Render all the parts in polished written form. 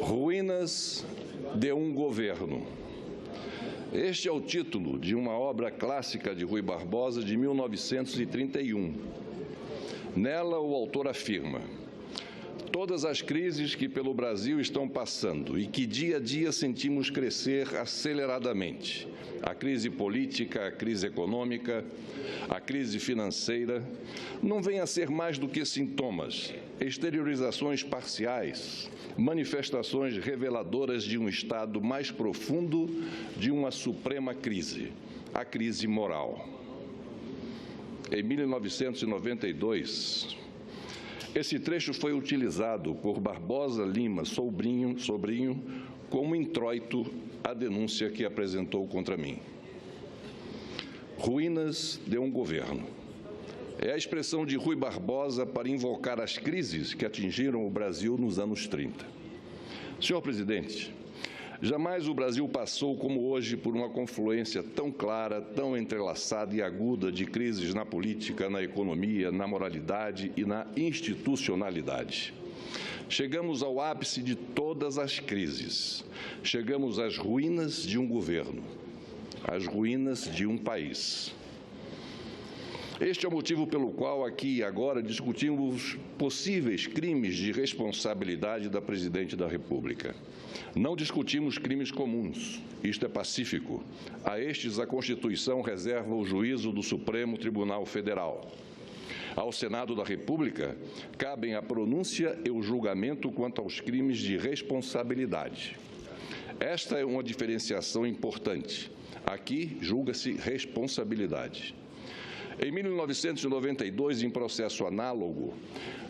Ruínas de um governo. Este é o título de uma obra clássica de Rui Barbosa de 1931. Nela, o autor afirma: todas as crises que pelo Brasil estão passando e que dia a dia sentimos crescer aceleradamente, a crise política, a crise econômica, a crise financeira, não vêm a ser mais do que sintomas, exteriorizações parciais, manifestações reveladoras de um estado mais profundo de uma suprema crise, a crise moral. Em 1992, esse trecho foi utilizado por Barbosa Lima Sobrinho como introito à denúncia que apresentou contra mim. Ruínas de um governo. É a expressão de Rui Barbosa para invocar as crises que atingiram o Brasil nos anos 30. Senhor presidente, jamais o Brasil passou como hoje por uma confluência tão clara, tão entrelaçada e aguda de crises na política, na economia, na moralidade e na institucionalidade. Chegamos ao ápice de todas as crises. Chegamos às ruínas de um governo, às ruínas de um país. Este é o motivo pelo qual aqui e agora discutimos possíveis crimes de responsabilidade da Presidente da República. Não discutimos crimes comuns, isto é pacífico. A estes a Constituição reserva o juízo do Supremo Tribunal Federal. Ao Senado da República cabem a pronúncia e o julgamento quanto aos crimes de responsabilidade. Esta é uma diferenciação importante. Aqui julga-se responsabilidade. Em 1992, em processo análogo,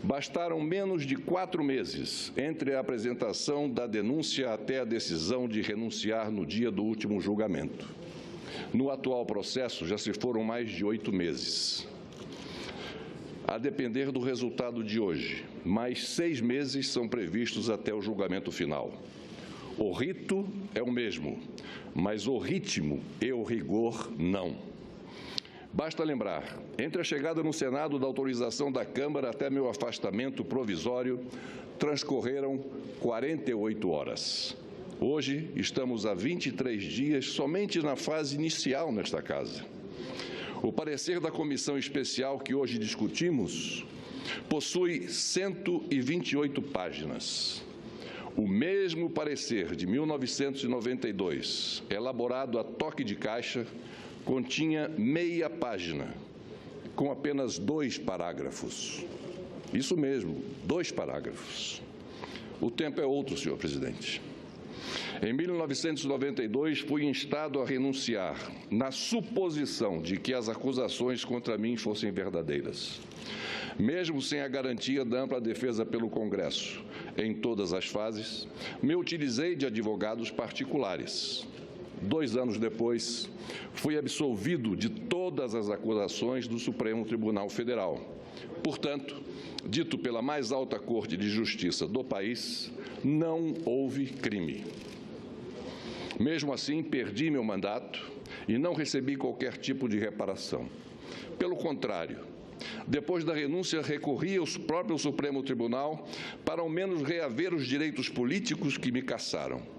bastaram menos de 4 meses entre a apresentação da denúncia até a decisão de renunciar no dia do último julgamento. No atual processo, já se foram mais de 8 meses. A depender do resultado de hoje, mais 6 meses são previstos até o julgamento final. O rito é o mesmo, mas o ritmo e o rigor não. Basta lembrar, entre a chegada no Senado da autorização da Câmara até meu afastamento provisório, transcorreram 48 horas. Hoje, estamos há 23 dias somente na fase inicial nesta Casa. O parecer da comissão especial que hoje discutimos possui 128 páginas. O mesmo parecer de 1992, elaborado a toque de caixa, continha meia página, com apenas 2 parágrafos. Isso mesmo, 2 parágrafos. O tempo é outro, senhor presidente. Em 1992, fui instado a renunciar, na suposição de que as acusações contra mim fossem verdadeiras. Mesmo sem a garantia da ampla defesa pelo Congresso, em todas as fases, me utilizei de advogados particulares. 2 anos depois, fui absolvido de todas as acusações do Supremo Tribunal Federal. Portanto, dito pela mais alta Corte de Justiça do país, não houve crime. Mesmo assim, perdi meu mandato e não recebi qualquer tipo de reparação. Pelo contrário, depois da renúncia, recorri ao próprio Supremo Tribunal para ao menos reaver os direitos políticos que me cassaram.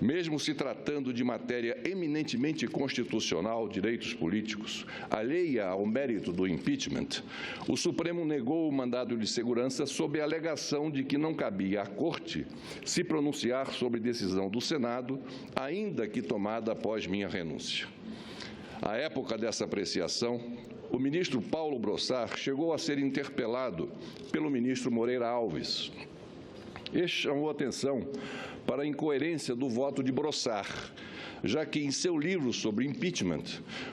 Mesmo se tratando de matéria eminentemente constitucional, direitos políticos, alheia ao mérito do impeachment, o Supremo negou o mandado de segurança sob a alegação de que não cabia à Corte se pronunciar sobre decisão do Senado, ainda que tomada após minha renúncia. À época dessa apreciação, o ministro Paulo Brossard chegou a ser interpelado pelo ministro Moreira Alves. Este chamou atenção para a incoerência do voto de Brossard, já que em seu livro sobre impeachment,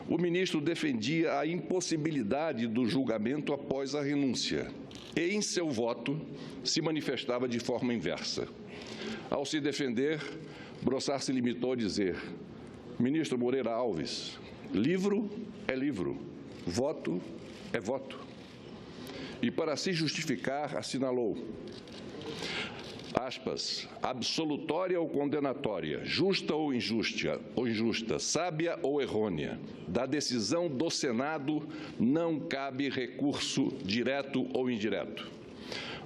o ministro defendia a impossibilidade do julgamento após a renúncia e, em seu voto, se manifestava de forma inversa. Ao se defender, Brossard se limitou a dizer: ministro Moreira Alves, livro é livro, voto é voto. E, para se justificar, assinalou: aspas, absolutória ou condenatória, justa ou injusta, sábia ou errônea, da decisão do Senado não cabe recurso direto ou indireto.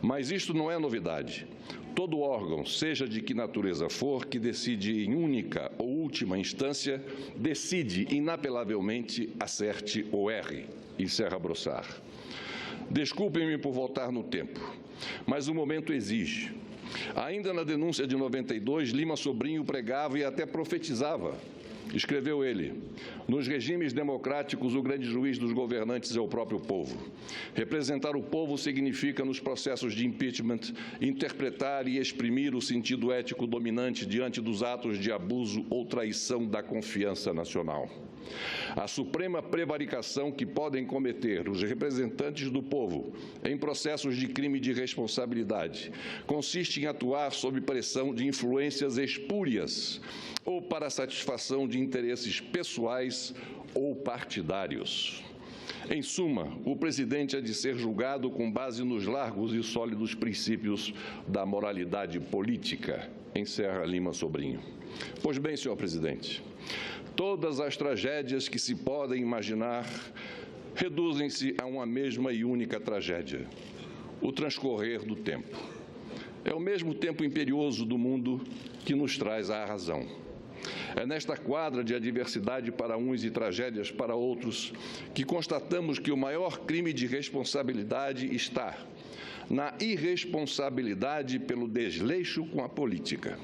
Mas isto não é novidade. todo órgão, seja de que natureza for, que decide em única ou última instância, decide inapelavelmente, acerte ou erre, encerra Brossard. Desculpem-me por voltar no tempo, mas o momento exige. Ainda na denúncia de 92, Lima Sobrinho pregava e até profetizava. Escreveu ele: nos regimes democráticos, o grande juiz dos governantes é o próprio povo. Representar o povo significa, nos processos de impeachment, interpretar e exprimir o sentido ético dominante diante dos atos de abuso ou traição da confiança nacional. A suprema prevaricação que podem cometer os representantes do povo em processos de crime de responsabilidade consiste em atuar sob pressão de influências espúrias ou para a satisfação de interesses pessoais ou partidários. Em suma, o presidente é de ser julgado com base nos largos e sólidos princípios da moralidade política, encerra Lima Sobrinho. Pois bem, senhor presidente, todas as tragédias que se podem imaginar reduzem-se a uma mesma e única tragédia: o transcorrer do tempo. É o mesmo tempo imperioso do mundo que nos traz à razão. É nesta quadra de adversidade para uns e tragédias para outros que constatamos que o maior crime de responsabilidade está na irresponsabilidade pelo desleixo com a política,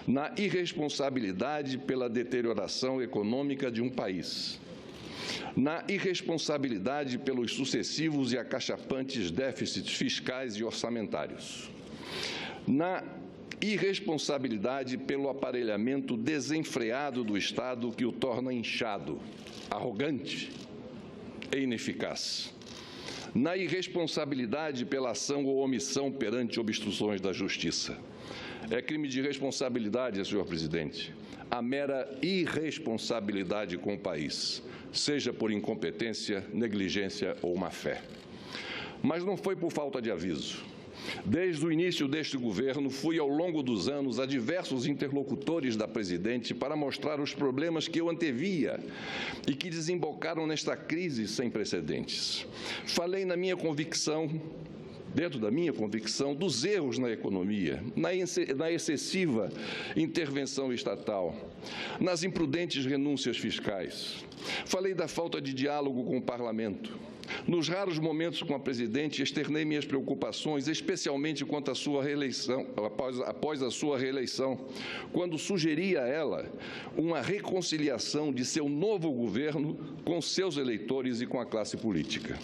na irresponsabilidade pela deterioração econômica de um país, na irresponsabilidade pelos sucessivos e acachapantes déficits fiscais e orçamentários, na irresponsabilidade pelo aparelhamento desenfreado do Estado que o torna inchado, arrogante e ineficaz, na irresponsabilidade pela ação ou omissão perante obstruções da Justiça. É crime de responsabilidade, senhor presidente, a mera irresponsabilidade com o país, seja por incompetência, negligência ou má-fé. Mas não foi por falta de aviso. Desde o início deste governo, fui ao longo dos anos a diversos interlocutores da presidente para mostrar os problemas que eu antevia e que desembocaram nesta crise sem precedentes. Falei dentro da minha convicção, dos erros na economia, na excessiva intervenção estatal, nas imprudentes renúncias fiscais. Falei da falta de diálogo com o Parlamento. Nos raros momentos com a presidente, externei minhas preocupações, especialmente quanto à sua reeleição, após a sua reeleição, quando sugeri a ela uma reconciliação de seu novo governo com seus eleitores e com a classe política.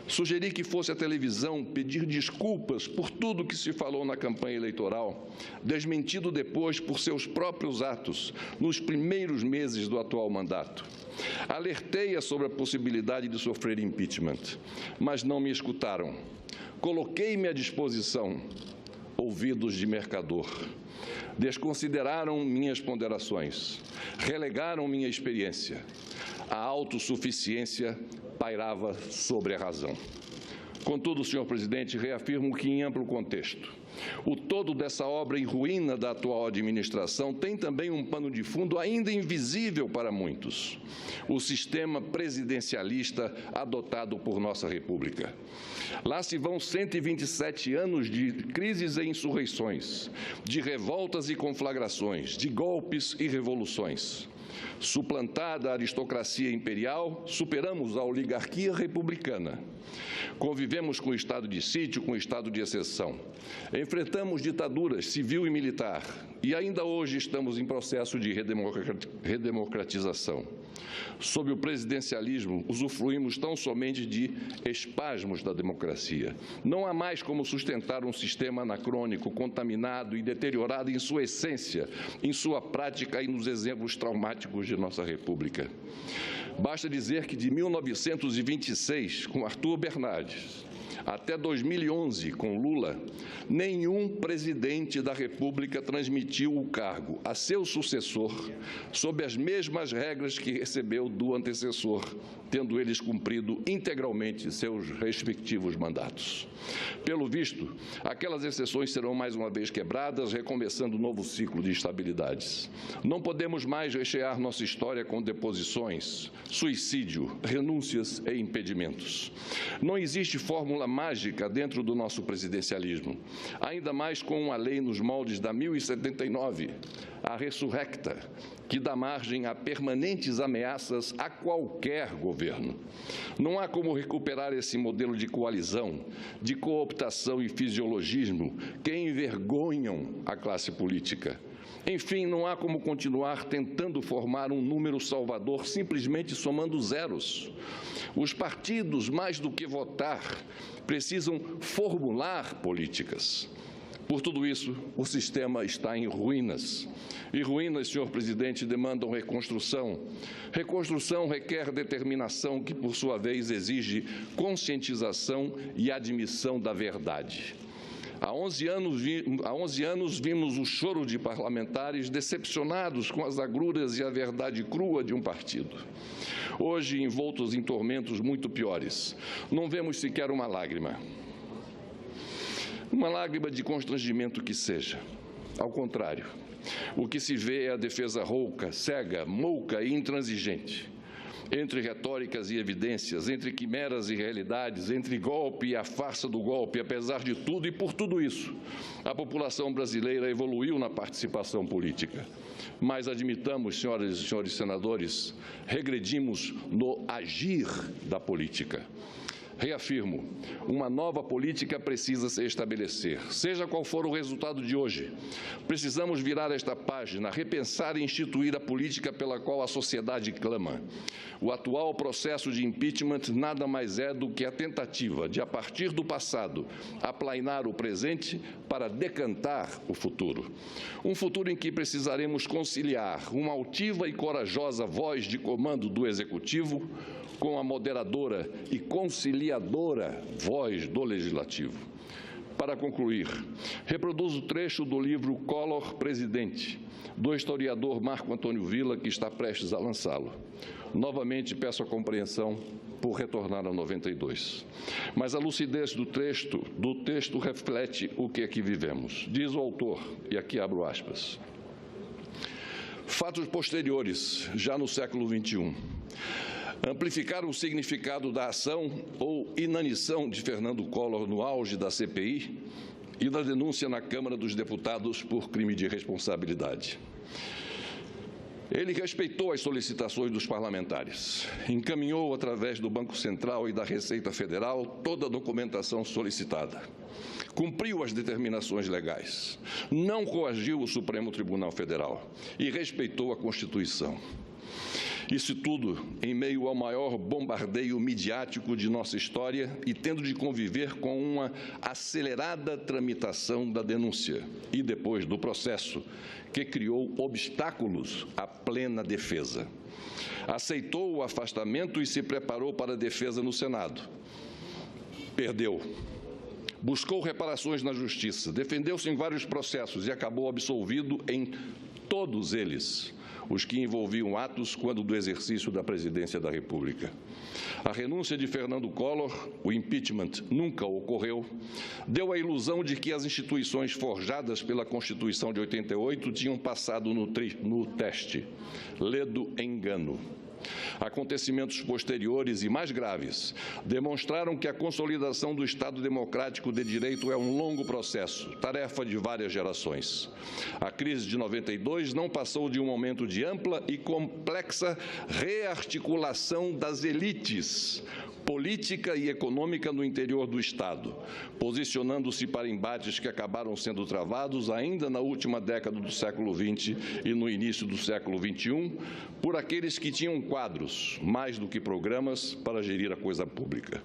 Sugeri que fosse à televisão pedir desculpas por tudo que se falou na campanha eleitoral, desmentido depois por seus próprios atos nos primeiros meses do atual mandato. Alertei-a sobre a possibilidade de sofrer impeachment, mas não me escutaram. Coloquei-me à disposição, ouvidos de mercador. Desconsideraram minhas ponderações, relegaram minha experiência. A autossuficiência pairava sobre a razão. Contudo, senhor presidente, reafirmo que, em amplo contexto, o todo dessa obra em ruína da atual administração tem também um pano de fundo ainda invisível para muitos: o sistema presidencialista adotado por nossa República. Lá se vão 127 anos de crises e insurreições, de revoltas e conflagrações, de golpes e revoluções. Suplantada a aristocracia imperial, superamos a oligarquia republicana. Convivemos com o estado de sítio, com o estado de exceção. Enfrentamos ditaduras civil e militar e ainda hoje estamos em processo de redemocratização. Sob o presidencialismo, usufruímos tão somente de espasmos da democracia. Não há mais como sustentar um sistema anacrônico, contaminado e deteriorado em sua essência, em sua prática e nos exemplos traumáticos de nossa República. Basta dizer que de 1926, com Arthur Bernardes, até 2011, com Lula, nenhum presidente da República transmitiu o cargo a seu sucessor sob as mesmas regras que recebeu do antecessor, tendo eles cumprido integralmente seus respectivos mandatos. Pelo visto, aquelas exceções serão mais uma vez quebradas, recomeçando um novo ciclo de instabilidades. Não podemos mais rechear nossa história com deposições, suicídio, renúncias e impedimentos. Não existe fórmula mágica dentro do nosso presidencialismo, ainda mais com uma lei nos moldes da 1079, a ressurrecta, que dá margem a permanentes ameaças a qualquer governo. Não há como recuperar esse modelo de coalizão, de cooptação e fisiologismo que envergonham a classe política. Enfim, não há como continuar tentando formar um número salvador simplesmente somando zeros. Os partidos, mais do que votar, precisam formular políticas. Por tudo isso, o sistema está em ruínas. E ruínas, senhor presidente, demandam reconstrução. Reconstrução requer determinação, que, por sua vez, exige conscientização e admissão da verdade. Há 11 anos vimos o choro de parlamentares decepcionados com as agruras e a verdade crua de um partido. Hoje, envoltos em tormentos muito piores, não vemos sequer uma lágrima de constrangimento que seja. Ao contrário, o que se vê é a defesa rouca, cega, mouca e intransigente. Entre retóricas e evidências, entre quimeras e realidades, entre golpe e a farsa do golpe, apesar de tudo e por tudo isso, a população brasileira evoluiu na participação política. Mas admitamos, senhoras e senhores senadores, regredimos no agir da política. Reafirmo, uma nova política precisa se estabelecer. Seja qual for o resultado de hoje, precisamos virar esta página, repensar e instituir a política pela qual a sociedade clama. O atual processo de impeachment nada mais é do que a tentativa de, a partir do passado, aplainar o presente para decantar o futuro. Um futuro em que precisaremos conciliar uma altiva e corajosa voz de comando do Executivo com a moderadora e conciliadora voz do Legislativo. Para concluir, reproduzo o trecho do livro Collor, Presidente, do historiador Marco Antônio Villa, que está prestes a lançá-lo. Novamente peço a compreensão por retornar a 92. Mas a lucidez do texto reflete o que aqui vivemos. Diz o autor, e aqui abro aspas, fatos posteriores, já no século XXI, amplificaram o significado da ação ou inanição de Fernando Collor no auge da CPI e da denúncia na Câmara dos Deputados por crime de responsabilidade. Ele respeitou as solicitações dos parlamentares, encaminhou através do Banco Central e da Receita Federal toda a documentação solicitada, cumpriu as determinações legais, não coagiu o Supremo Tribunal Federal e respeitou a Constituição. Isso tudo em meio ao maior bombardeio midiático de nossa história e tendo de conviver com uma acelerada tramitação da denúncia e depois do processo, que criou obstáculos à plena defesa. Aceitou o afastamento e se preparou para a defesa no Senado. Perdeu. Buscou reparações na Justiça, defendeu-se em vários processos e acabou absolvido em todos eles, os que envolviam atos quando do exercício da presidência da República. A renúncia de Fernando Collor, o impeachment nunca ocorreu, deu a ilusão de que as instituições forjadas pela Constituição de 88 tinham passado no teste. Ledo engano. Acontecimentos posteriores e mais graves demonstraram que a consolidação do Estado democrático de direito é um longo processo, tarefa de várias gerações. A crise de 92 não passou de um momento de ampla e complexa rearticulação das elites política e econômica no interior do Estado, posicionando-se para embates que acabaram sendo travados ainda na última década do século XX e no início do século XXI, por aqueles que tinham quadros, mais do que programas, para gerir a coisa pública.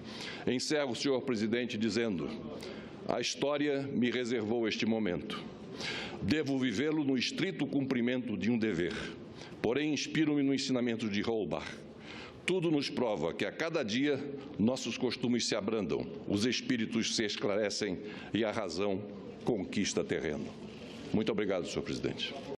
Encerro, senhor presidente, dizendo: a história me reservou este momento. Devo vivê-lo no estrito cumprimento de um dever. Porém, inspiro-me no ensinamento de Holbach. Tudo nos prova que, a cada dia, nossos costumes se abrandam, os espíritos se esclarecem e a razão conquista terreno. Muito obrigado, senhor presidente.